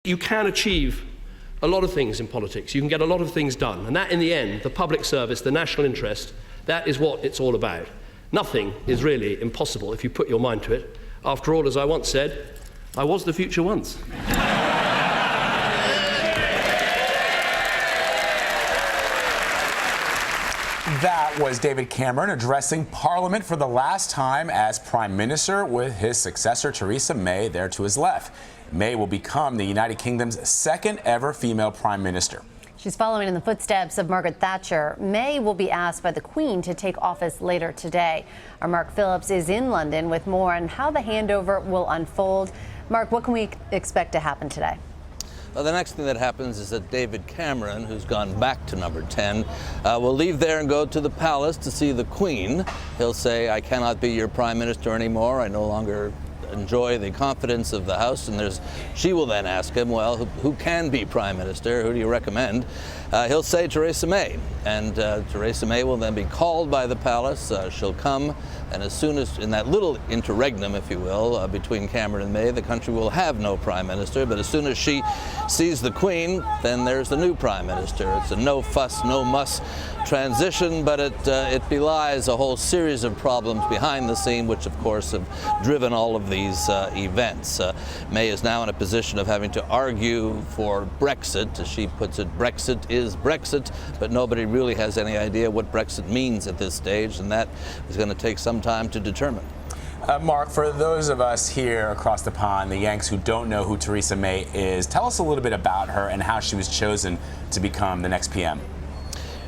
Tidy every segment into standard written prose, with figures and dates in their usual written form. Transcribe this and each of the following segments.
You can achieve a lot of things in politics. You can get a lot of things done. And that, in the end, the public service, the national interest, that is what it's all about. Nothing is really impossible if you put your mind to it. After all, as I once said, I was the future once. That was David Cameron addressing Parliament for the last time as Prime Minister, with his successor Theresa May there to his left. May will become the United Kingdom's second ever female Prime Minister. She's following in the footsteps of Margaret Thatcher. May will be asked by the Queen to take office later today. Our Mark Phillips is in London with more on how the handover will unfold. Mark, what can we expect to happen today? Well, the next thing that happens is that David Cameron, who's gone back to number 10, will leave there and go to the palace to see the Queen. He'll say, "I cannot be your Prime Minister anymore. I no longer enjoy the confidence of the House." And she will then ask him, well, who can be Prime Minister? Who do you recommend? He'll say Theresa May. And Theresa May will then be called by the palace. She'll come, and as soon as, in that little interregnum, if you will, between Cameron and May, the country will have no Prime Minister. But as soon as she sees the Queen, then there's the new Prime Minister. It's a no fuss, no muss transition, but it belies a whole series of problems behind the scene, which of course have driven all of these events. May is now in a position of having to argue for Brexit. As she puts it, Brexit is Brexit, but nobody really has any idea what Brexit means at this stage, and that is going to take some time to determine. Mark, for those of us here across the pond, the Yanks who don't know who Theresa May is, tell us a little bit about her and how she was chosen to become the next PM.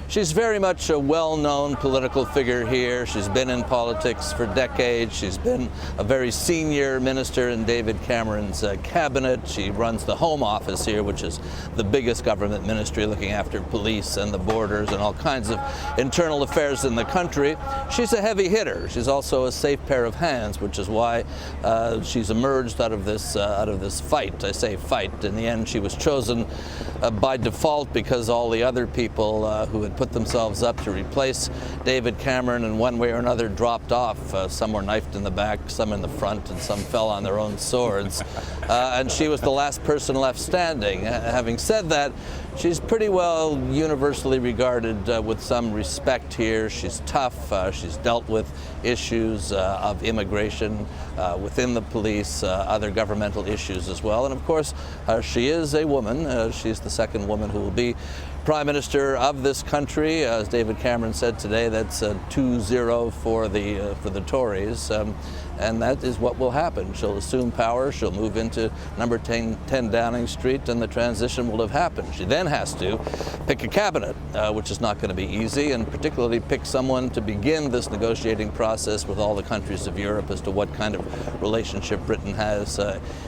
She's very much a well-known political figure here. She's been in politics for decades. She's been a very senior minister in David Cameron's cabinet. She runs the Home Office here, which is the biggest government ministry looking after police and the borders and all kinds of internal affairs in the country. She's a heavy hitter. She's also a safe pair of hands, which is why she's emerged out of this fight. I say fight. In the end, she was chosen by default because all the other people who had put themselves up to replace David Cameron in one way or another dropped off. Some were knifed in the back, some in the front, and some fell on their own swords. And she was the last person left standing. Having said that, she's pretty well universally regarded with some respect here. She's tough. She's dealt with issues of immigration within the police, other governmental issues as well. And of course, she is a woman. She's the second woman who will be Prime Minister of this country. As David Cameron said today, that's 2-0 for the Tories, and that is what will happen. She'll assume power, she'll move into number 10 Downing Street, and the transition will have happened. She then has to pick a cabinet, which is not going to be easy, and particularly pick someone to begin this negotiating process with all the countries of Europe as to what kind of relationship Britain has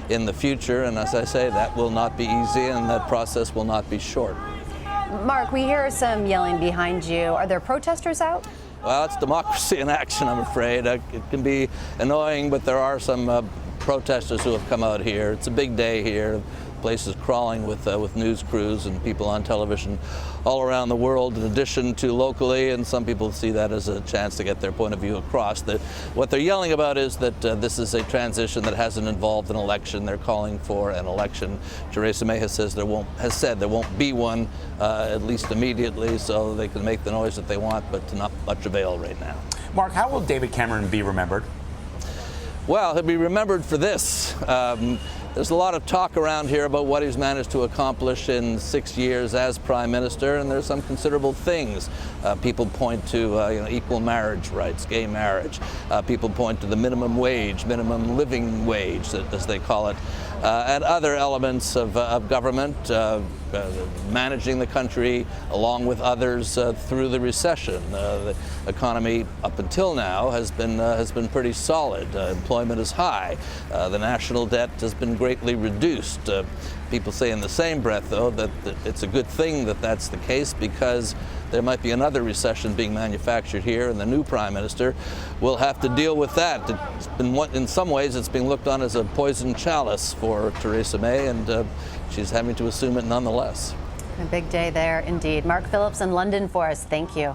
in the future. And as I say, that will not be easy, and that process will not be short. Mark, we hear some yelling behind you. Are there protesters out? Well, it's democracy in action, I'm afraid. It can be annoying, but there are some protesters who have come out here. It's a big day here. The place is crawling with news crews and people on television all around the world, in addition to locally, and some people see that as a chance to get their point of view across. What they're yelling about is that this is a transition that hasn't involved an election. They're calling for an election. Theresa May has said there won't be one, at least immediately, so they can make the noise that they want, but to not much avail right now. Mark, how will David Cameron be remembered? Well, he'll be remembered for this. There's a lot of talk around here about what he's managed to accomplish in 6 years as Prime Minister, and there's some considerable things. People point to equal marriage rights, gay marriage. People point to the minimum wage, minimum living wage, as they call it, and other elements of government, managing the country along with others through the recession. The economy up until now has been pretty solid. Employment is high. The national debt has been greatly reduced. People say in the same breath, though, that it's a good thing that that's the case, because there might be another recession being manufactured here, and the new Prime Minister will have to deal with that. In some ways, it's being looked on as a poisoned chalice for Theresa May, and she's having to assume it nonetheless. A big day there, indeed. Mark Phillips in London for us. Thank you.